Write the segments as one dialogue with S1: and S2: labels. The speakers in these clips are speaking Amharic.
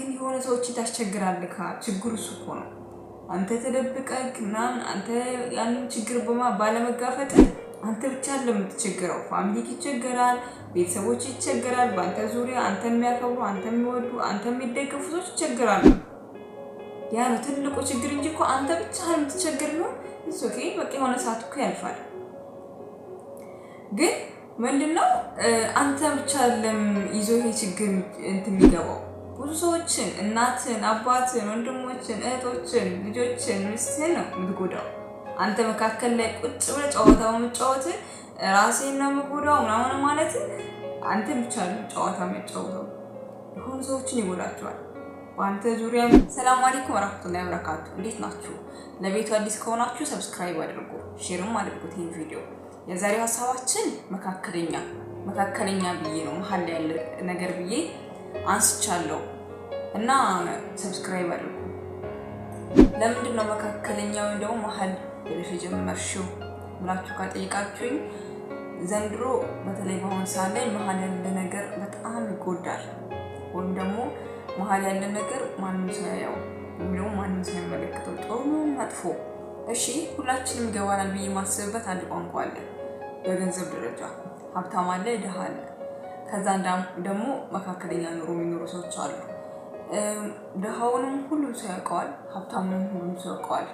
S1: ግን የሆነ ሰዎችን ታስቸግራለህ። ችግሩ እሱ እኮ ነው። አንተ ተደብቀህ ምናምን አንተ ያንን ችግር ባለመጋፈጥ አንተ ብቻ ለምትቸገረው ፋሚሊ ይቸገራል፣ ቤተሰቦች ይቸገራል፣ በአንተ ዙሪያ አንተ የሚያከብሩ አንተ የሚወዱ አንተ የሚደግፉ ሰዎች ይቸገራሉ። ያ ነው ትልቁ ችግር እንጂ እኮ አንተ ብቻ የምትቸገር ነው። ኦኬ በቃ የሆነ ሰዓት እኮ ያልፋል። ግን ምንድነው አንተ ብቻ ይዞ ይሄ ችግር እንትን የሚገባው ብዙ ሰዎችን እናትን፣ አባትን፣ ወንድሞችን፣ እህቶችን፣ ልጆችን፣ ሚስትህን ነው የምትጎዳው። አንተ መካከል ላይ ቁጭ ብለህ ጨዋታ በመጫወት ራሴን ነው የምጎዳው ምናምን ማለት አንተ ብቻ ነው ጨዋታ የምትጫወተው። የሆኑ ሰዎችን ይጎዳቸዋል በአንተ ዙሪያ። ሰላም አለይኩም ወራህመቱላሂ ወበረካቱ። እንዴት ናችሁ? ለቤቱ አዲስ ከሆናችሁ ሰብስክራይብ አድርጉ፣ ሼርም አድርጉት ይሄን ቪዲዮ። የዛሬው ሀሳባችን መካከለኛ ብዬ ነው መሀል ላይ ያለ ነገር ብዬ አንስቻለሁ እና ሰብስክራይብ አድርጉ። ለምንድን ነው መካከለኛ ወይም ደግሞ መሀል ብለሽ የጀመርሽው ብላችሁ ካጠይቃችሁኝ ዘንድሮ በተለይ በአሁኑ ሰዓት ላይ መሀል ያለ ነገር በጣም ይጎዳል። ወይም ደግሞ መሀል ያለ ነገር ማንም ሰው ያየው ወይም ደግሞ ማንም ሰው የሚመለከተው ጥሩ መጥፎ እሺ ሁላችንም ይገባናል ብዬ ማስብበት አንድ ቋንቋ አለ። በገንዘብ ደረጃ ሀብታም አለ፣ ድሃ አለ። ከዛ ደግሞ መካከለኛ ኑሮ የሚኖሩ ሰዎች አሉ። ድሃውንም ሁሉም ሰው ያውቀዋል፣ ሀብታሙንም ሁሉም ሰው ያውቀዋል።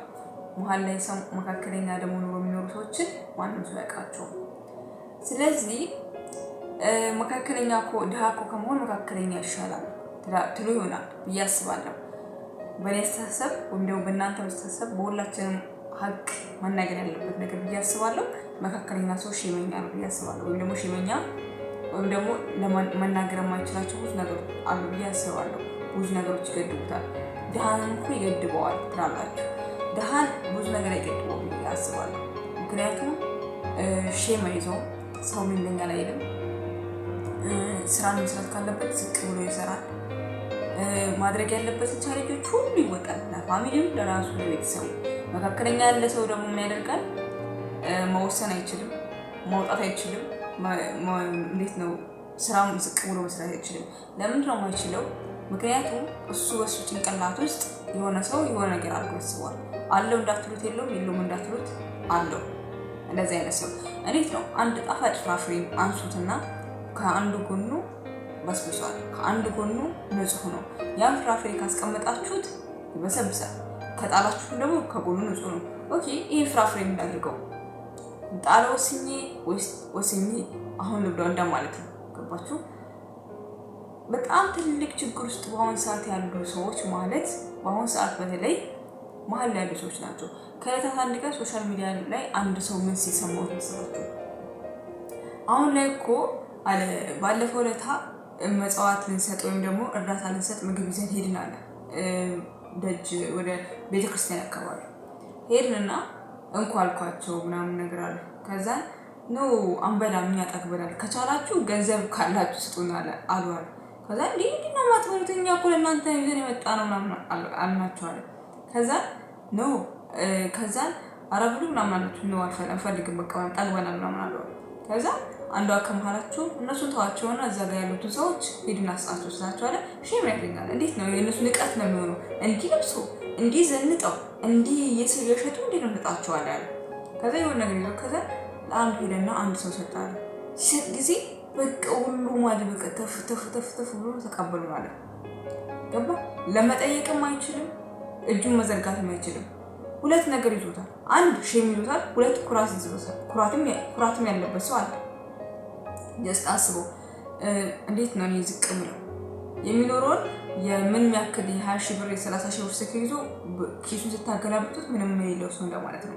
S1: መሀል ላይ መካከለኛ ደግሞ ኑሮ የሚኖሩ ሰዎችን ማንም ሰው ያውቃቸውም። ስለዚህ መካከለኛ ድሃ ከመሆን መካከለኛ ይሻላል ትሉ ይሆናል ብዬ አስባለሁ። በእኔ አስተሳሰብ ወይም ደግሞ በእናንተ አስተሳሰብ በሁላችንም ሀቅ መናገር ያለበት ነገር ብዬ አስባለሁ። መካከለኛ ሰው ሼመኛ ነው ብዬ አስባለሁ። ወይም ደግሞ ሼመኛ ወይም ደግሞ ለመናገር የማይችላቸው ብዙ ነገሮች አሉ ብዬ አስባለሁ። ብዙ ነገሮች ይገድቡታል። ድሃንም እኮ ይገድበዋል ትላላችሁ። ድሃን ብዙ ነገር አይገድበውም ብዬ አስባለሁ። ምክንያቱም ሼም ይዘው ሰው ምን ይለኛል አይልም። ስራን መስራት ካለበት ዝቅ ብሎ ይሰራል። ማድረግ ያለበትን ቻሌንጆች ሁሉ ይወጣል፣ ለፋሚሊው፣ ለራሱ፣ ለቤተሰቡ። መካከለኛ ያለ ሰው ደግሞ ምን ያደርጋል? መወሰን አይችልም፣ ማውጣት አይችልም። እንዴት ነው ስራውን ዝቅ ብሎ መስራት አይችልም። ለምንድን ነው የማይችለው? ምክንያቱም እሱ በሱ ጭንቅላት ውስጥ የሆነ ሰው የሆነ ነገር አድርጎ ያስባል። አለው እንዳትሉት የለውም፣ የለውም እንዳትሉት አለው። እንደዚህ አይነት ሰው እንዴት ነው አንድ ጣፋጭ ፍራፍሬ አንሱትና ከአንዱ ጎኑ በስብሷል፣ ከአንዱ ጎኑ ንጹህ ነው። ያን ፍራፍሬ ካስቀመጣችሁት ይበሰብሳል፣ ከጣላችሁት ደግሞ ከጎኑ ንጹህ ነው። ኦኬ ይሄ ፍራፍሬ እንዳድርገው ጣለው ወስኜ አሁን ልብለው እንደማለት ነው። ገባችሁ? በጣም ትልቅ ችግር ውስጥ በአሁን ሰዓት ያሉ ሰዎች ማለት በአሁን ሰዓት በተለይ መሀል ያሉ ሰዎች ናቸው። ከዕለታት አንድ ቀን ሶሻል ሚዲያ ላይ አንድ ሰው ምን ሲሰማው ተሰማችሁ? አሁን ላይ እኮ ባለፈው ዕለት መጽዋት ልንሰጥ ወይም ደግሞ እርዳታ ልንሰጥ ምግብ ይዘን ሄድን አለ። ደጅ ወደ ቤተክርስቲያን አካባቢ ሄድንና እንኳ አልኳቸው ምናምን ነገር አለ። ከዛ ነው አንበላም እኛ ጠግበናል፣ ከቻላችሁ ገንዘብ ካላችሁ ስጡን አሉ። ከዛ እንዴና ማትወሩት እኛ እኮ ለእናንተ ይዘን የመጣ ነው ምናምን አልናቸው አለ። ከዛ አረብሉ ምናምን አላችሁ ነው አልፈልግም በቃ ጠግበናል ምናምን አሉ። ከዛ አንዷ ከመሀላችሁ እነሱን ተዋቸውና እዛ ጋር ያሉትን ሰዎች ሄድና ስጣቸው ስላቸው አለ። ሼም ያገኛል። እንዴት ነው የእነሱ ንቀት ነው የሚሆነው? እንዲህ ለብሶ እንዲህ ዘንጠው እንዲህ የሸጡ እንዴት ነው ሰጣቸዋል አለ። ከዛ የሆነ ነገር ይዘው ከዛ ለአንድ ሄደና አንድ ሰው ሰጣለ። ሲሰጥ ጊዜ በቃ ሁሉ ማለት በቃ ተፍ ብሎ ተቀበሉ ማለት ገባ። ለመጠየቅም አይችልም፣ እጁን መዘርጋትም አይችልም። ሁለት ነገር ይዞታል። አንድ ሼም ይዞታል፣ ሁለት ኩራት ይዞታል። ኩራትም ያለበት ሰው አለ። ጀስት አስበው እንዴት ነው ዝቅ ብለው የሚኖረውን የምን ያክል የ20 ሺህ ብር የ30 ሺህ ብር ስልክ ይዞ ኪሱን ስታገላብጡት ምንም የሌለው ሰው እንደማለት ነው።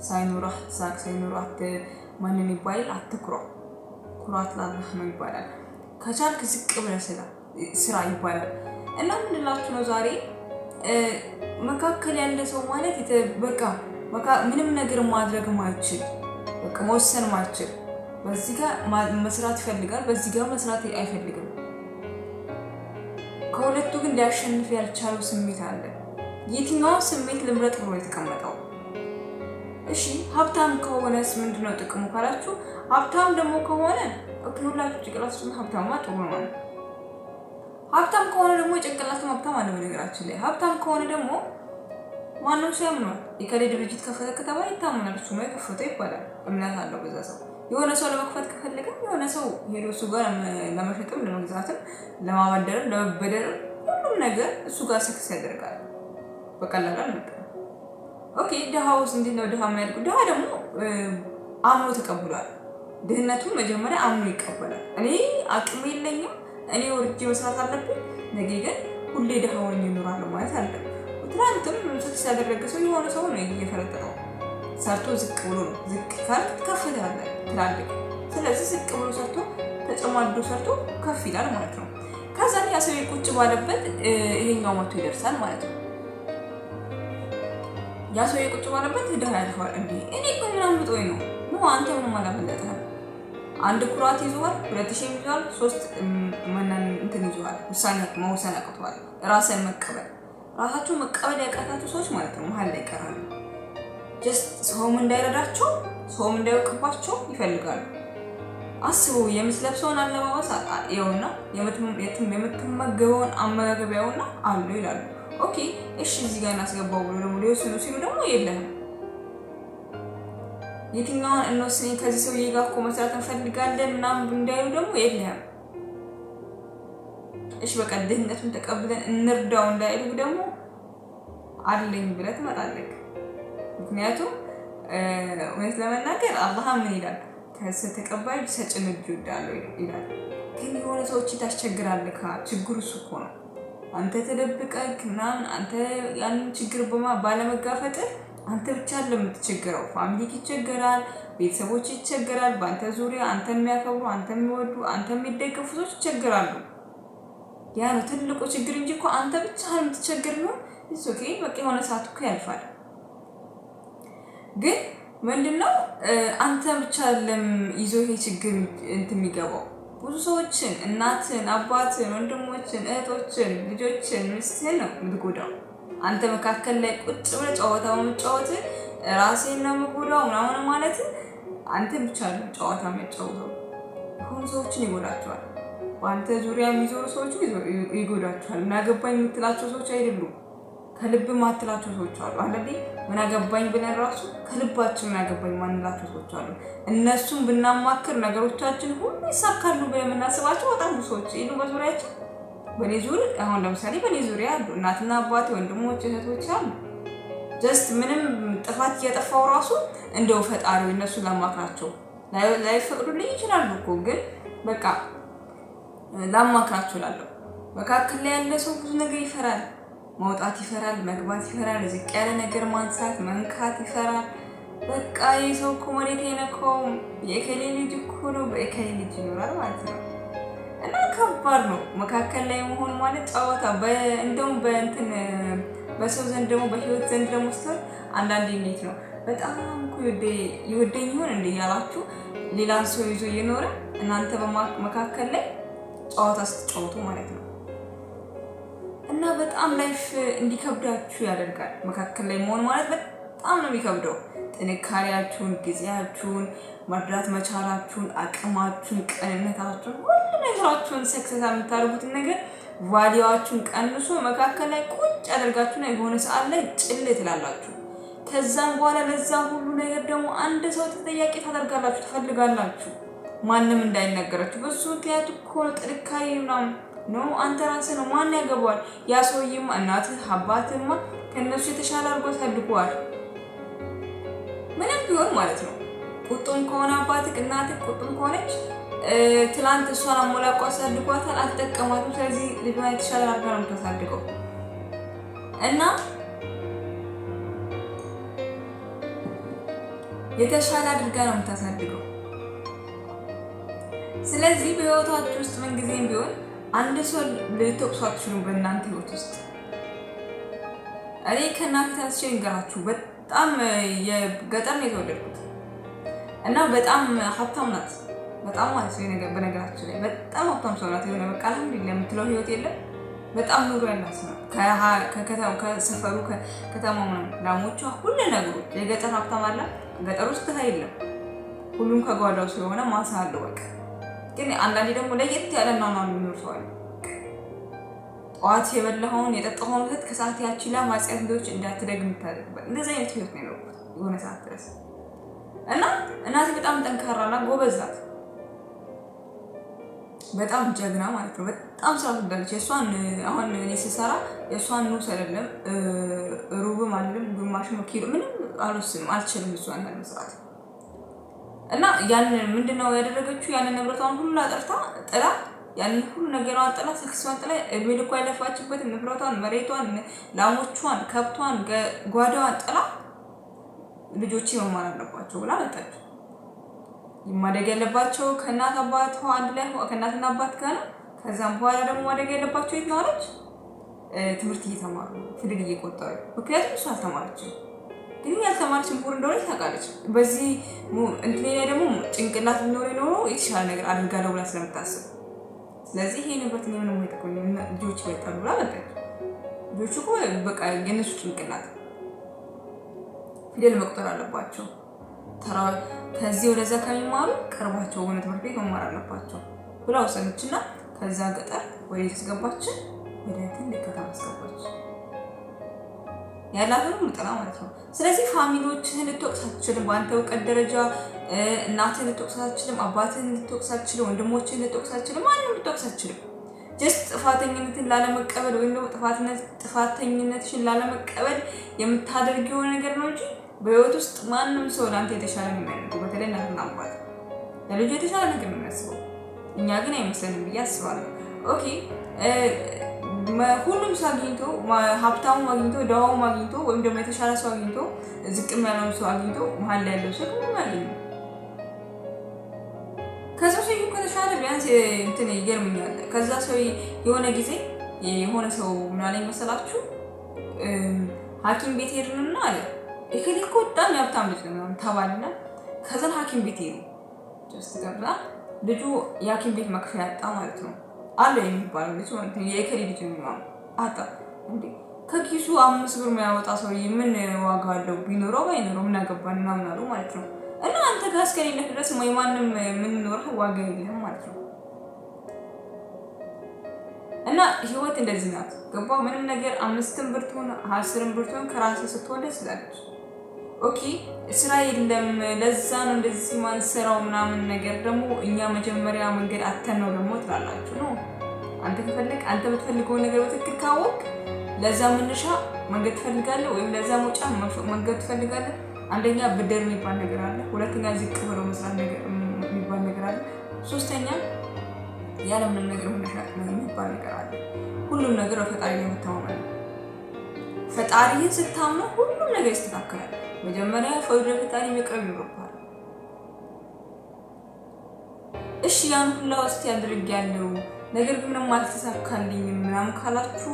S1: ሳይኖርህ አትሳቅ፣ ሳይኖርህ ማንን ይባላል አትኩራ። ኩራት ላላህ ነው ይባላል። ከቻልክ ዝቅ ብለህ ስራ ይባላል። እና ምን ልላችሁ ነው ዛሬ መካከል ያለ ሰው ማለት በቃ ምንም ነገር ማድረግ ማይችል በቃ መወሰን ማይችል፣ በዚህ ጋር መስራት ይፈልጋል፣ በዚህ ጋር መስራት አይፈልግም። ከሁለቱ ግን ሊያሸንፍ ያልቻለው ስሜት አለ። የትኛው ስሜት ልምረጥ ብሎ የተቀመጠው? እሺ ሀብታም ከሆነስ ምንድነው ጥቅሙ ካላችሁ፣ ሀብታም ደግሞ ከሆነ ሁላችሁ ጭንቅላት ውስጥ ሀብታማ ጥሩ ነው። ሀብታም ከሆነ ደግሞ ጭንቅላቱ ሀብታም አለ ነው በነገራችን ላይ። ሀብታም ከሆነ ደግሞ ማንም ሰው ያምነዋል። የከሌ ድርጅት ከፈተ ከተባለ ይታመናል። እሱ ነው የከፈተው ይባላል። እምነት አለው በዛ ሰው። የሆነ ሰው ለመክፈት ከፈለገ የሆነ ሰው ሄዶ እሱ ጋር ለመሸጥም ለመግዛትም ለማበደርም ለመበደርም ሁሉም ነገር እሱ ጋር ሰክስ ያደርጋል። በቀላሉ አልመጣም። ኦኬ ድሃውስ እንዴት ነው ድሃ የሚያድጉ? ድሃ ደግሞ አምኖ ተቀብሏል። ድህነቱን መጀመሪያ አምኖ ይቀበላል። እኔ አቅም የለኝም፣ እኔ ወርጄ መስራት አለብኝ፣ ነገ ግን ሁሌ ድሃ ሆኜ እኖራለሁ ማለት አለብኝ። ትናንትም ሰክስ ያደረገ ሰው የሆነ ሰው ነው እየፈረጠጠው ሰርቶ ዝቅ ብሎ ነው። ዝቅ ካልክ ከፍ ትላለህ ትላልቅ። ስለዚህ ዝቅ ብሎ ሰርቶ ተጨማዶ ሰርቶ ከፍ ይላል ማለት ነው። ከዛ ያ ሰው ቁጭ ባለበት ይሄኛው መቶ ይደርሳል ማለት ነው። ያ ሰው ቁጭ ባለበት ድሃ ያልፋል። እንዴ እኔ እኮ ምናምን ብጦኝ ነው አንተ ምንም አላመለጠህም። አንድ ኩራት ይዟል፣ 2000 ይዟል፣ 3 ማንነን እንትን ይዟል። መውሰን አቅቷል። ራስን መቀበል ራሳቸው መቀበል ያቃታቸው ሰዎች ማለት ነው መሀል ላይ ይቀራሉ። ጀስት ሰውም እንዳይረዳቸው ሰውም እንዳይወቅባቸው ይፈልጋሉ። አስቡ፣ የምትለብሰውን አለባበስ ይኸውና፣ የምትመገበውን አመጋገብ ይኸውና አሉ ይላሉ። ኦኬ እሺ እዚህ ጋር እናስገባው ብሎ ደግሞ ሊወስኑ ሲሉ ደግሞ የለህም። የትኛውን እንወስን ከዚህ ሰውዬ ጋር እኮ መስራት እንፈልጋለን ምናምን እንዳይሉ ደግሞ የለህም። እሺ በቃ ድህነቱን ተቀብለን እንርዳው እንዳይሉ ደግሞ አለኝ ብለህ ትመጣለህ። ምክንያቱም እውነት ለመናገር አላህ ምን ይላል? ተቀባይ ሰጭን እጅ ይወዳል ይላል። ግን የሆነ ሰዎች ታስቸግራለህ። ችግሩ እሱ እኮ ነው። አንተ ተደብቀህ ምናምን አንተ ያንን ችግር ባለመጋፈጥ አንተ ብቻ ለምትቸገረው ፋሚሊ ይቸገራል፣ ቤተሰቦች ይቸገራል። በአንተ ዙሪያ አንተ የሚያከብሩ አንተ የሚወዱ አንተ የሚደግፉ ሰዎች ይቸገራሉ። ያ ነው ትልቁ ችግር እንጂ እኮ አንተ ብቻ የምትቸገር ነው። ኦኬ በቃ የሆነ ሰዓት እኮ ያልፋል። ግን ምንድነው አንተ ብቻ ይዞ ይሄ ችግር የሚገባው ብዙ ሰዎችን እናትን፣ አባትን፣ ወንድሞችን፣ እህቶችን፣ ልጆችን፣ ሚስትህን ነው የምትጎዳው። አንተ መካከል ላይ ቁጭ ብለህ ጨዋታ መጫወት ራሴን ነው የምጎዳው ምናምን ማለት አንተ ብቻ ነው ጨዋታ መጫወተው። ሁሉ ሰዎችን ይጎዳቸዋል። በአንተ ዙሪያ የሚዞሩ ሰዎች ይጎዳቸዋል። ምን አገባኝ የምትላቸው ሰዎች አይደሉም፣ ከልብ ማትላቸው ሰዎች አሉ። አንዳንዴ ምን አገባኝ ብለን ራሱ ከልባችን ምን አገባኝ ማንላቸው ሰዎች አሉ። እነሱን ብናማክር ነገሮቻችን ሁሉ ይሳካሉ ብለን የምናስባቸው በጣም ብዙ ሰዎች ይሉ በዙሪያችን። በኔ ዙሪያ አሁን ለምሳሌ በኔ ዙሪያ አሉ እናትና አባቴ፣ ወንድሞች፣ እህቶች አሉ። ጀስት ምንም ጥፋት እያጠፋው ራሱ እንደው ፈጣሪው እነሱን ላማክራቸው ላይፈቅዱልኝ ይችላሉ እኮ ግን በቃ ላማክራቸው ላለው። መካከል ላይ ያለ ሰው ብዙ ነገር ይፈራል። መውጣት ይፈራል፣ መግባት ይፈራል፣ ዝቅ ያለ ነገር ማንሳት መንካት ይፈራል። በቃ የሰው እኮ መሬት የነካው የከሌ ልጅ እኮ ነው በከሌ ልጅ ይኖራል ማለት ነው። እና ከባድ ነው መካከል ላይ መሆን ማለት ጨዋታ። እንደውም በሰው ዘንድ ደግሞ በህይወት ዘንድ ደግሞ ስትሆን አንዳንዴ እንዴት ነው በጣም እኮ ይወደኝ ይሆን እንደ ያላችሁ ሌላን ሰው ይዞ እየኖረ እናንተ በመካከል ላይ ጨዋታ ስትጫወቱ ማለት ነው። እና በጣም ላይፍ እንዲከብዳችሁ ያደርጋል። መካከል ላይ መሆን ማለት በጣም ነው የሚከብደው። ጥንካሬያችሁን፣ ጊዜያችሁን፣ መርዳት መቻላችሁን፣ አቅማችሁን፣ ቅንነታችሁን፣ ሁሉ ነገራችሁን ሰክሰስ የምታደርጉትን ነገር ቫሊዋችሁን ቀንሶ መካከል ላይ ቁጭ ያደርጋችሁና የሆነ ሰዓት ላይ ጭል ትላላችሁ። ከዛም በኋላ ለዛ ሁሉ ነገር ደግሞ አንድ ሰው ተጠያቂ ታደርጋላችሁ፣ ትፈልጋላችሁ ማንም እንዳይነገራችሁ። በሱ ምክንያት እኮ ጥንካሬ ምናምን ነው። አንተ ራስህ ነው ማን ያገባዋል? ያ ሰውዬማ እናትህ አባትህማ ከነሱ የተሻለ አድርጎ ታድጓል። ምንም ቢሆን ማለት ነው። ቁጡም ከሆነ አባትህ እናትህ ቁጡም ከሆነች ትላንት እሷን አሞላቋ አሳድጓታል፣ አልተጠቀማትም። ስለዚህ ልጇን የተሻለ አድርጋ ነው የምታሳድገው እና የተሻለ አድርጋ ነው የምታሳድገው። ስለዚህ በህይወታችሁ ውስጥ ምን ጊዜም ቢሆን አንድ ሰው ልትወቅሱ አትችሉም። በእናንተ ህይወት ውስጥ እኔ ከእናንተ ተነስቼ ልንገራችሁ፣ በጣም የገጠር ነው የተወለድኩት እና በጣም ሀብታም ናት። በጣም ማለት ነው ነገር በነገራችሁ ላይ በጣም ሀብታም ሰው ናት። የሆነ በቃ አልሐምዱሊላህ የምትለው ህይወት የለም። በጣም ኑሮ ያላት ነው። ከሰፈሩ ከተማው ነው ላሞቿ ሁሉ ነገሮች የገጠር ሀብታም አለ። ገጠር ውስጥ የለም፣ ሁሉም ከጓዳው ስለሆነ ማሳ አለው በቃ። ግን አንዳንዴ ደግሞ ለየት ያለ ነው የሚኖር ሰው አለ። ጠዋት የበላኸውን የጠጣኸውን ወተት ከሰዓት ያቺላ ማጽያት ልጆች እንዳትደግም ታደርግበት። እንደዚህ አይነት ህይወት ነው የኖርኩት የሆነ ሰዓት ድረስ እና እናቴ በጣም ጠንካራና ጎበዝ ናት። በጣም ጀግና ማለት ነው። በጣም ስራ ትወዳለች። የእሷን አሁን እኔ ስሰራ የእሷን ኑስ አይደለም ሩብም አይደለም ግማሽም ኪሎ ምንም አልወስንም አልችልም እሷን መስራት እና ያንን ምንድነው ያደረገችው? ያንን ንብረቷን ሁሉ አጠርታ ጥላ ያንን ሁሉ ነገሯን ጥላ ሰክሷን ጥላ እድሜ ልኳ ያለፋችበት ንብረቷን፣ መሬቷን፣ ላሞቿን፣ ከብቷን፣ ጓዳዋን ጥላ ልጆቼ መማር አለባቸው ብላ መጣች። ማደግ ያለባቸው ከእናት አባት አንድ ላይ ከእናትና አባት ጋር ነው። ከዛም በኋላ ደግሞ ማደግ ያለባቸው የት ነው አለች? ትምህርት እየተማሩ ፊደል እየቆጠሩ። ምክንያቱም እሷ አልተማረችም፣ ግን ያልተማረች ምሁር እንደሆነች ታውቃለች። በዚህ እንትን ላይ ደግሞ ጭንቅላት ቢኖረኝ ኖሮ የተሻለ ነገር አድርጋለሁ ብላ ስለምታስብ ስለዚህ ይሄ ንብረት ምንም አይጠቅም ልጆች ይወጣሉ ብላ መጣች። ልጆቹ እኮ በቃ የነሱ ጭንቅላት ፊደል መቁጠር አለባቸው። ከዚህ ወደዛ ከሚማሩ ቀርባቸው ሆነ ትምህርት ቤት መማር አለባቸው ብላ ወሰነችና ከዛ ገጠር ወደ ተስገባች ወደ ትልቅ ከተማ አስገባች። ያላትን ሙጥና ማለት ነው። ስለዚህ ፋሚሊዎችህን ልትወቅስ አትችልም። በአንተ እውቀት ደረጃ እናትህን ልትወቅስ አትችልም፣ አባትህን ልትወቅስ አትችልም፣ ወንድሞችህን ልትወቅስ አትችልም፣ ማንንም ልትወቅስ አትችልም። ጀስት ጥፋተኝነትን ላለመቀበል ወይም ደግሞ ጥፋተኝነትሽን ላለመቀበል የምታደርጊው ነገር ነው እንጂ በህይወት ውስጥ ማንም ሰው ለአንተ የተሻለ ነው የሚያደርገው። በተለይ እናትና አባት ለልጁ የተሻለ ነገር ነው የሚያስበው። እኛ ግን አይመስለንም ብዬ አስባለሁ። ኦኬ ሁሉም ሰው አግኝቶ ሀብታሙ አግኝቶ ደሃውም አግኝቶ ወይም ደግሞ የተሻለ ሰው አግኝቶ ዝቅም ያለው ሰው አግኝቶ መሀል ላይ ያለው ሰው ምንም አያገኝም። ከዛ ሰው ከተሻለ ቢያንስ እንትን ይገርምኛል። ከዛ ሰው የሆነ ጊዜ የሆነ ሰው ምን አለኝ መሰላችሁ? ሐኪም ቤት ሄድንና አለ እከሌ እኮ በጣም ያብታም ልጅ ነው ተባልና ከዛን ሐኪም ቤት ሄዱ። ጀስት ገባ ልጁ የሐኪም ቤት መክፈያ ያጣ ማለት ነው አለ የሚባለው ልጅ ማለት ነው። የእከሌ ልጅ ነው አጣ እንዴ ከኪሱ 5 ብር የሚያወጣ ሰው ምን ዋጋ አለው? ቢኖረው ባይኖረው ምን አገባን ምናምን አሉ ማለት ነው። እና አንተ ጋር እስከሌለ ድረስ ማንም ምን ኖር ዋጋ የለህም ማለት ነው። እና ህይወት እንደዚህ ናት። ገባ ምንም ነገር 5 ብር ትሆን 10 ብር ትሆን ከራስህ ስትሆን ደስ ይላል። ኦኬ ስራ የለም ለዛ ነው እንደዚህ ማንሰራው ምናምን ነገር ደግሞ እኛ መጀመሪያ መንገድ አተን ነው ደግሞ ትላላችሁ ነው። አንተ ከፈለክ አንተ የምትፈልገው ነገር በትክክል ካወቅ ለዛ መነሻ መንገድ ትፈልጋለህ ወይም ለዛ መውጫ መንገድ ትፈልጋለህ። አንደኛ ብድር የሚባል ነገር አለ፣ ሁለተኛ ዝቅ ብሎ መስራት ነገር የሚባል ነገር አለ፣ ሶስተኛ ያለምንም ነገር መነሻ የሚባል ነገር አለ። ሁሉም ነገር በፈጣሪ ላይ መተማመን ነው። ፈጣሪን ስታምነው ሁሉም ነገር ይስተካከላል። መጀመሪያ ወደ ፈጣሪ መቅረብ ይኖርብሃል። እሺ ያን ሁሉ ውስጥ ያድርጋለሁ ነገር ግን ምንም አልተሳካልኝም ምናምን ካላችሁ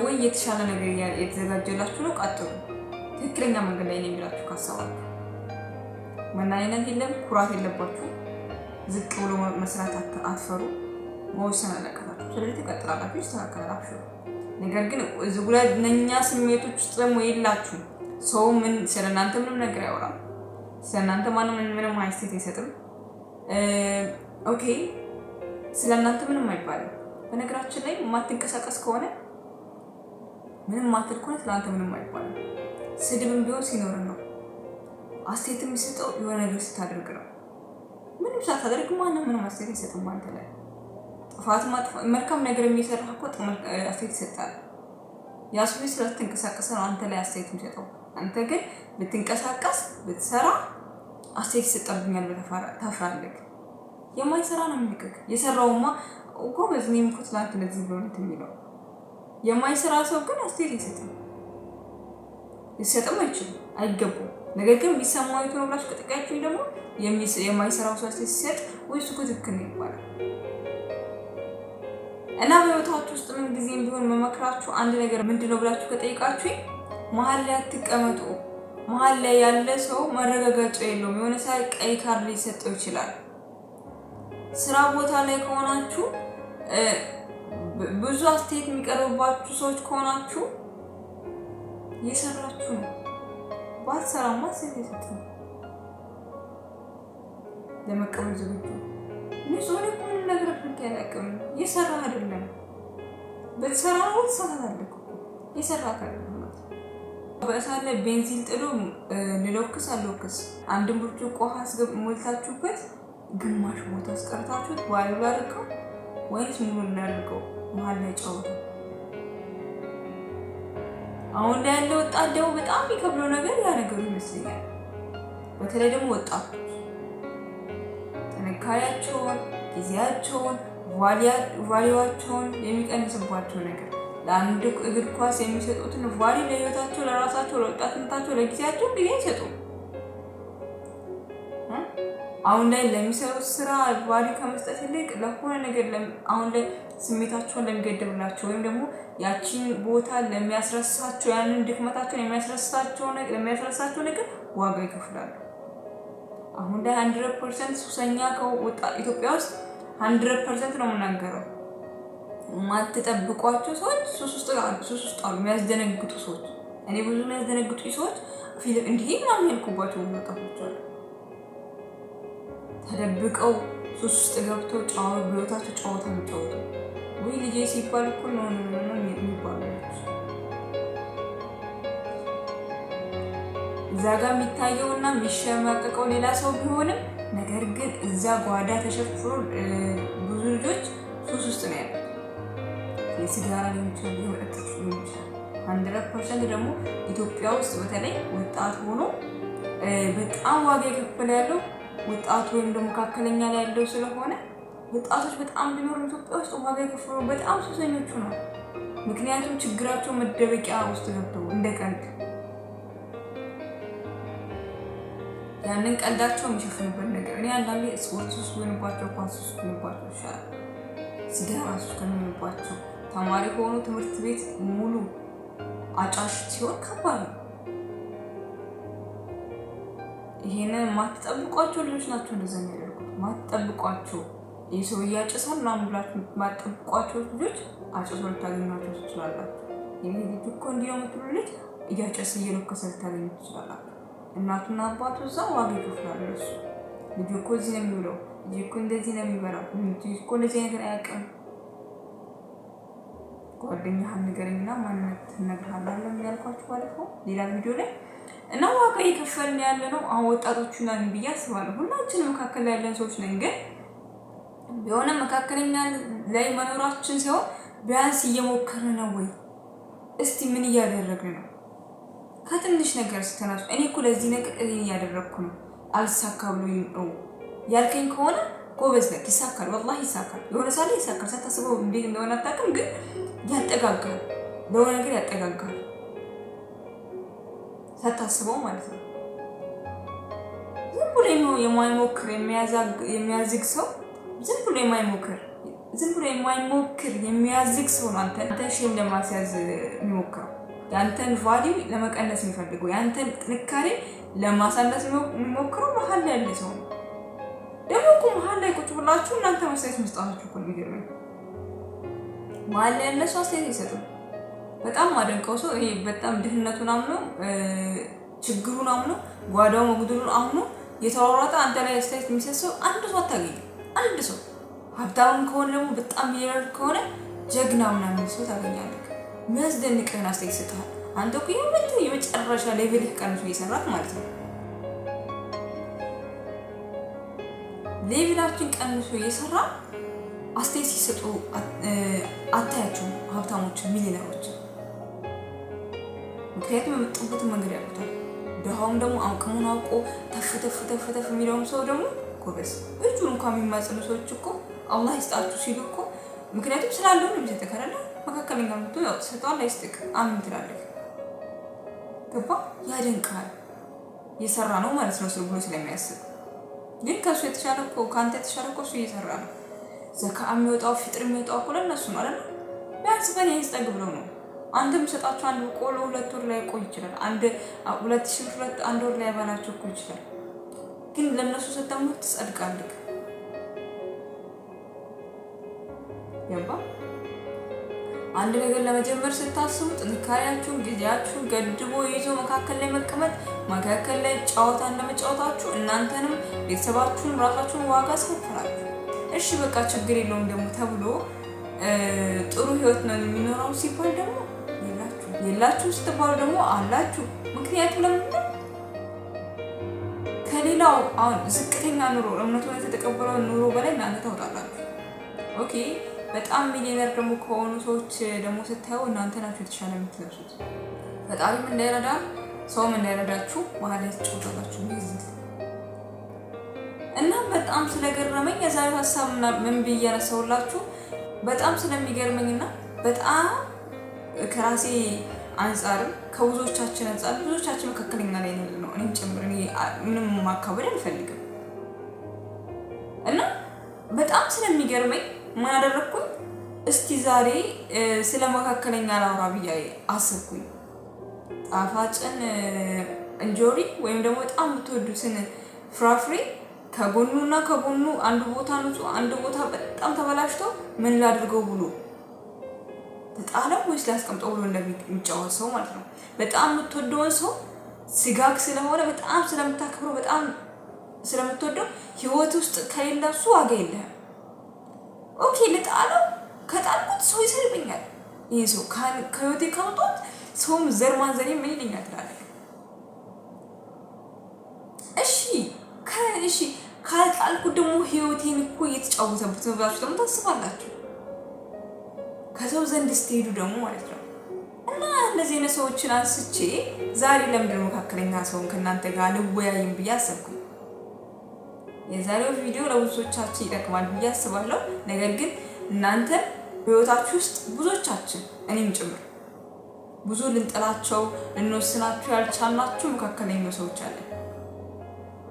S1: ወይ የተሻለ ነገር የተዘጋጀላችሁ ነው ቀጥሉ። ትክክለኛ መንገድ ላይ ነው የሚላችሁ ካሰባችሁ መናኝነት የለም፣ ኩራት የለባችሁ፣ ዝቅ ብሎ መስራት አትፈሩ፣ መወሰን አለባችሁ። ስለዚህ ተቀጥላላችሁ፣ ይስተካከላል። ነገር ግን ዝጉለኛ ስሜቶች ውስጥ ደግሞ የላችሁ። ሰው ምን ስለናንተ ምንም ነገር ያወራል፣ ስለናንተ ማንም ምንም አስተያየት አይሰጥም። ኦኬ ስለናንተ ምንም አይባልም። በነገራችን ላይ ማትንቀሳቀስ ከሆነ ምንም ማትል ከሆነ ስለናንተ ምንም አይባልም። ስድብም ቢሆን ሲኖር ነው። አስተያየት የሚሰጠው የሆነ ነገር ስታደርግ ነው። ምንም ሳታደርግ ማንም ምንም አስተያየት አይሰጥም አንተ ላይ። መልካም ነገር የሚሰራ እኮ አስተያየት ይሰጣል። ያ ሰው ስለተንቀሳቀሰ ነው አንተ ላይ አስተያየት የሚሰጠው። አንተ ግን ብትንቀሳቀስ ብትሰራ አስተያየት ይሰጣብኛል ብለህ ታፍራለህ። የማይሰራ ነው የሚልክህ። የሰራውማ እኮ በዝኔም እኮ ትላንት እንደዚህ ብሎ ነው የሚለው። የማይሰራ ሰው ግን አስተያየት አይሰጥም፣ ሊሰጥም አይችልም፣ አይገባም። ነገር ግን የሚሰማው የቱ ነው ብላችሁ ከጠቃችሁ ደግሞ የማይሰራው ሰው አስተያየት ሲሰጥ ወይ እሱ ትክክል ነው ይባላል። እና በህይወታችሁ ውስጥ ምን ጊዜም ቢሆን መመክራችሁ አንድ ነገር ምንድነው ብላችሁ ከጠይቃችሁ መሀል ላይ አትቀመጡ። መሀል ላይ ያለ ሰው ማረጋጋጫ የለውም። የሆነ ሳይ ቀይ ካርድ ሊሰጠው ይችላል። ስራ ቦታ ላይ ከሆናችሁ ብዙ አስተያየት የሚቀርብባችሁ ሰዎች ከሆናችሁ እየሰራችሁ ነው። ባትሰራማ አስተያየት ነው ለመቀበል ዝግጁ ንጹህ ምንም ነገር አድርጌ አላውቅም። እየሰራ አይደለም በተሰራው ተሳታለኩ የሰራ ካለ በእሳት ላይ ቤንዚን ጥሎ ልለኩስ አንድ ብርጭቆ ውሃ ሞልታችሁበት ግማሽ ቦታ አስቀርታችሁት ዋይሉ አድርገው ወይስ ሙሉ እናድርገው መሀል ላይ ጨውተው። አሁን ላይ ያለው ወጣት ደግሞ በጣም የሚከብደው ነገር ያ ነገሩ ይመስለኛል። በተለይ ደግሞ ወጣቶች ጥንካሬያቸውን፣ ጊዜያቸውን፣ ቫሊዋቸውን የሚቀንስባቸው ነገር ለአንድ እግር ኳስ የሚሰጡትን ቫሊ ለህይወታቸው፣ ለራሳቸው፣ ለወጣትነታቸው፣ ለጊዜያቸው ጊዜ አይሰጡም። አሁን ላይ ለሚሰሩት ስራ ቫሊ ከመስጠት ይልቅ ለሆነ ነገር አሁን ላይ ስሜታቸውን ለሚገድብላቸው ወይም ደግሞ ያቺን ቦታ ለሚያስረሳቸው ያንን ድክመታቸውን ለሚያስረሳቸው ነገር ዋጋ ይከፍላሉ። አሁን ላይ 100% ሱሰኛ ከወጣ ኢትዮጵያ ውስጥ 100% ነው የምናገረው። ማትጠብቋቸው ሰዎች ሱስ ውስጥ አሉ። የሚያስደነግጡ ሰዎች እኔ ብዙ የሚያስደነግጡ ሰዎች ፊልም እንዲህ ምናምን ያልኩባቸው ወጣቶች አሉ። ተደብቀው ሱስ ውስጥ ገብተው በህይወታቸው ጨዋታ የሚጫወቱ ወይ ልጄ ሲባል እኮ ነው የሚባሉ እዛ ጋር የሚታየውና የሚሸማቀቀው ሌላ ሰው ቢሆንም ነገር ግን እዛ ጓዳ ተሸፍሮ ብዙ ልጆች ሱስ ውስጥ ነው ያሉት። የሲጋራ ሊሆን ይችላል፣ የመጠጥ ሊሆን ይችላል። 100% ደግሞ ኢትዮጵያ ውስጥ በተለይ ወጣት ሆኖ በጣም ዋጋ የከፈለ ያለው ወጣቱ ወይም ደግሞ መካከለኛ ላይ ያለው ስለሆነ ወጣቶች በጣም ቢኖሩ ኢትዮጵያ ውስጥ ዋጋ የከፈሉ በጣም ሱሰኞቹ ነው። ምክንያቱም ችግራቸው መደበቂያ ውስጥ ገብተው እንደ ቀልድ ያንን ቀልዳቸው የሚሸፍኑበት ነገር እኔ አንዳንዴ ስፖርት ውስጥ ሆንባቸው፣ ኳስ ውስጥ ሆንባቸው ይሻላል ሲጋራ ውስጥ ከሚሆንባቸው። ተማሪ ሆኖ ትምህርት ቤት ሙሉ አጫሽ ሲሆን ከባድ ነው። ይሄንን ማትጠብቋቸው ልጆች ናቸው እንደዛ የሚያደርጉት። ማትጠብቋቸው የሰው ያጨሳል ምናምን ብላችሁ ማትጠብቋቸው ልጆች አጭሰው ልታገኟቸው ትችላላችሁ። ይሄ ልጅ እኮ እንዲህ ነው የምትሉ ልጅ እያጨሰ እየለኮሰ ልታገኙ ትችላላችሁ። እናቱና አባቱ እዛ ዋጋ ይከፍላሉ። እሱ ልጅ እኮ እዚህ ነው የሚውለው፣ ልጅ እኮ እንደዚህ ነው የሚበላው፣ ልጅ እኮ እንደዚህ ነገር አያውቅም። ጓደኛህን ንገረኝና ማንነት ትነግርሃለህ ያልኳችሁ ባለፈው ሌላ ቪዲዮ ላይ እና ዋጋ እየከፈልን ያለ ነው። አሁን ወጣቶቹ ነን ብዬ አስባለሁ። ሁላችንም መካከል ላይ ያለን ሰዎች ነን። ግን የሆነ መካከለኛ ላይ መኖራችን ሲሆን ቢያንስ እየሞከርን ነው ወይ? እስቲ ምን እያደረግን ነው? ከትንሽ ነገር ስተናሱ እኔ እኮ ለዚህ ነገር እያደረግኩ ነው አልሳካ ብሎኝ ነው ያልከኝ ከሆነ ጎበዝ ነህ። ይሳካል፣ ወላሂ ይሳካል። የሆነ ሳለ ይሳካል። ሳታስበው እንዴት እንደሆነ አታውቅም፣ ግን ያጠጋጋል። ለሆነ ነገር ያጠጋጋል ሳታስበው ማለት ነው። ዝም ብሎ የማይሞክር የሚያዝግ ሰው ዝም ብሎ የማይሞክር የሚያዝግ ሰው ነው አንተ ሼም ለማስያዝ የሚሞክረው፣ ያንተን ቫልዩ ለመቀነስ የሚፈልገው፣ ያንተን ጥንካሬ ለማሳነስ የሚሞክረው መሀል ላይ ያለ ሰው ነው። ደግሞ እኮ መሀል ላይ ቁጭ ብላችሁ እናንተ አስተያየት መስጣታችሁ እኮ የሚገርመኝ መሀል ላይ ያለ ሰው አስተያየት አይሰጥም። በጣም ማደንቀው ሰው ይሄ በጣም ድህነቱን አምኖ ችግሩን አምኖ ጓዳው መጉደሉን አምኖ የተሯሯጠ አንተ ላይ አስተያየት የሚሰጥ ሰው አንድ ሰው አታገኝም። አንድ ሰው ሀብታም ከሆነ ደግሞ በጣም ሚሊዮነር ከሆነ ጀግና ምናምን ሰው ታገኛለህ። የሚያስደንቅህን አስተያየት ይሰጥሃል። አንተ እኮ የመጨረሻ ሌቭልህ ቀንሶ እየሰራህ ማለት ነው። ሌቭላችን ቀንሶ እየሰራ አስተያየት ሲሰጡ አታያቸውም ሀብታሞችን፣ ሚሊዮነሮችን። ምክንያቱም የመጡበትን መንገድ ያውቁታል። ድሃውም ደግሞ አቅሙን አውቆ ተፍ የሚለውም ሰው ደግሞ ጎበዝ እጁን እንኳን የሚማጽኑ ሰዎች እኮ አላህ ይስጣችሁ ሲሉ እኮ ምክንያቱም ስላለው ነው የሚሰጥህ አይደለ? መካከለኛ ምቶ ያው ተሰጥቷል አይስጥቅ አምን ትላለህ። ገባ? ያደንቃል እየሰራ ነው ማለት ነው ብሎ ስለሚያስብ። ግን ከሱ የተሻለ እኮ ከአንተ የተሻለ እኮ እሱ እየሰራ ነው። ዘካ የሚወጣው ፍጥር የሚወጣው እኮ ለእነሱ ነው አይደል? ቢያንስ በኔ ይስጠግ ብለው ነው። አንተም ሰጣችሁ አንድ ቆሎ 2 ወር ላይ ቆይ ይችላል። 2000 ብር 1 ወር ላይ ባላችሁ እኮ ይችላል። ግን ለነሱ ሰጣሙ ትጸድቃለህ። ያባ አንድ ነገር ለመጀመር ስታስቡ ጥንካሬያችሁን፣ ጊዜያችሁን ገድቦ ይዞ መካከል ላይ መቀመጥ፣ መካከል ላይ ጨዋታ እንደመጫወታችሁ እናንተንም ቤተሰባችሁን ራሳችሁን ዋጋ አስከፍላችሁ እሺ በቃ ችግር የለውም ደግሞ ተብሎ ጥሩ ህይወት ነው የሚኖረው ሲባል ደግሞ የላችሁ ስትባሉ ደግሞ አላችሁ። ምክንያቱም ለምን ከሌላው አሁን ዝቅተኛ ኑሮ እምነቱ የተቀበለው ኑሮ በላይ እናንተ ታውጣላችሁ። ኦኬ በጣም ሚሊዮነር ደግሞ ከሆኑ ሰዎች ደግሞ ስታዩ እናንተ ናችሁ የተሻለ የምትለብሱት። ፈጣሪም እንዳይረዳ ሰውም እንዳይረዳችሁ መሀል ላይ ትጫወታላችሁ እና በጣም ስለገረመኝ የዛሬው ሀሳብ ምን ብዬ ያነሳሁላችሁ በጣም ስለሚገርመኝና በጣም ከራሴ አንጻርም ከብዙዎቻችን አንጻር ብዙዎቻችን መካከለኛ ላይ ነው እኔም ጭምር ምንም ማካበድ አልፈልግም እና በጣም ስለሚገርመኝ ምን አደረኩኝ እስቲ ዛሬ ስለ መካከለኛ ላውራ ብዬ አሰብኩኝ። ጣፋጭን እንጆሪ ወይም ደግሞ በጣም የምትወዱትን ፍራፍሬ ከጎኑና ከጎኑ አንድ ቦታ ንጹህ አንድ ቦታ በጣም ተበላሽቶ ምን ላድርገው ብሎ ተጣለው ወይስ ላስቀምጠው ብሎ እንደሚጫወት ሰው ማለት ነው። በጣም የምትወደውን ሰው ስጋክ ስለሆነ በጣም ስለምታከብረው በጣም ስለምትወደው ህይወት ውስጥ ከሌለ እሱ ዋጋ የለህም። ኦኬ ልጣለው ከጣልኩት ሰው ይሰድብኛል። ይሄ ሰው ከህይወቴ ካወጣሁት ሰውም ዘር ማንዘሬ ምን ይለኛል ትላለህ? እሺ ካልጣልኩት ደግሞ ህይወቴን እኮ እየተጫወተበት ነው ብላችሁ ደግሞ ታስባላችሁ። ከሰው ዘንድ ስትሄዱ ደግሞ ማለት ነው እና እነዚህ አይነት ሰዎችን አንስቼ ዛሬ ለምንድን ነው መካከለኛ ሰውን ከእናንተ ጋር ልወያይም ብዬ አሰብኩኝ። የዛሬው ቪዲዮ ለብዙዎቻችሁ ይጠቅማል ብዬ አስባለሁ። ነገር ግን እናንተ በህይወታችሁ ውስጥ ብዙዎቻችን እኔም ጭምር ብዙ ልንጥላቸው ልንወስናቸው ያልቻልናቸው መካከለኛ ሰዎች አለን።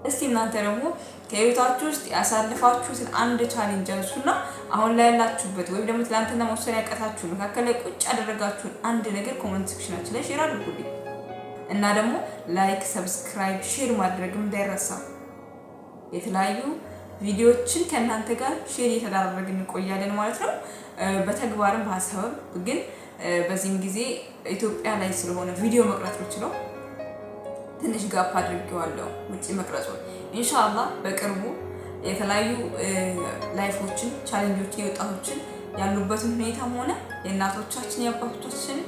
S1: እስቲ እናንተ ደግሞ ከህይወታችሁ ውስጥ ያሳልፋችሁትን አንድ ቻሌንጅ አንሱና አሁን ላይ ያላችሁበት ወይም ደግሞ ትናንትና መወሰን ያቀታችሁ መካከል ላይ ቁጭ ያደረጋችሁን አንድ ነገር ኮሜንት ሴክሽናችን ላይ ሼር አድርጉልኝ እና ደግሞ ላይክ፣ ሰብስክራይብ፣ ሼር ማድረግም እንዳይረሳ። የተለያዩ ቪዲዮዎችን ከእናንተ ጋር ሼር እየተደራረግን እንቆያለን ማለት ነው። በተግባርም በሀሳብም ግን በዚህም ጊዜ ኢትዮጵያ ላይ ስለሆነ ቪዲዮ መቅረጽ ነው ትንሽ ጋፕ አድርጌዋለሁ ውጪ መቅረጹ። ኢንሻአላህ በቅርቡ የተለያዩ ላይፎችን ቻሌንጆችን የወጣቶችን ያሉበትን ሁኔታም ሆነ የእናቶቻችን የአባቶቻችን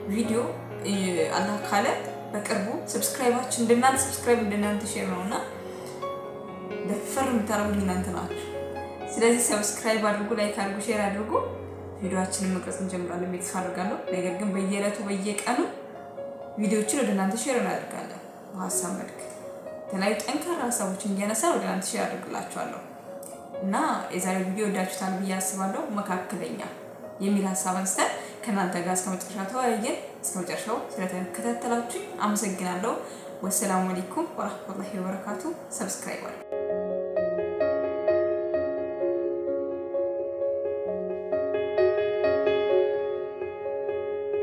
S1: ቪዲዮ አላህ ካለ በቅርቡ ሰብስክራይባችን እንደናንተ ሼር ነውና ደፈር የምታረጉኝ እናንተ ናችሁ። ስለዚህ ሰብስክራይብ አድርጉ፣ ላይክ አድርጉ፣ ሼር አድርጉ። ቪዲዮአችንን መቅረጽ እንጀምራለን ብዬ ተስፋ አደርጋለሁ። ነገር ግን በየዕለቱ በየቀኑ ቪዲዮዎችን ወደ እናንተ ሼር እናደርጋለን። በሀሳብ መልክ የተለያዩ ጠንካራ ሀሳቦችን እያነሳን ወደ እናንተ ሼር አድርግላችኋለሁ እና የዛሬው ቪዲዮ ወዳችሁታል ብዬ አስባለሁ። መካከለኛ የሚል ሀሳብ አንስተን ከእናንተ ጋር እስከመጨረሻው ተወያየን። እስከመጨረሻው ስለተከታተላችሁ አመሰግናለሁ። ወሰላሙ አለይኩም ወራህመቱላሂ ወበረካቱ። ሰብስክራይብ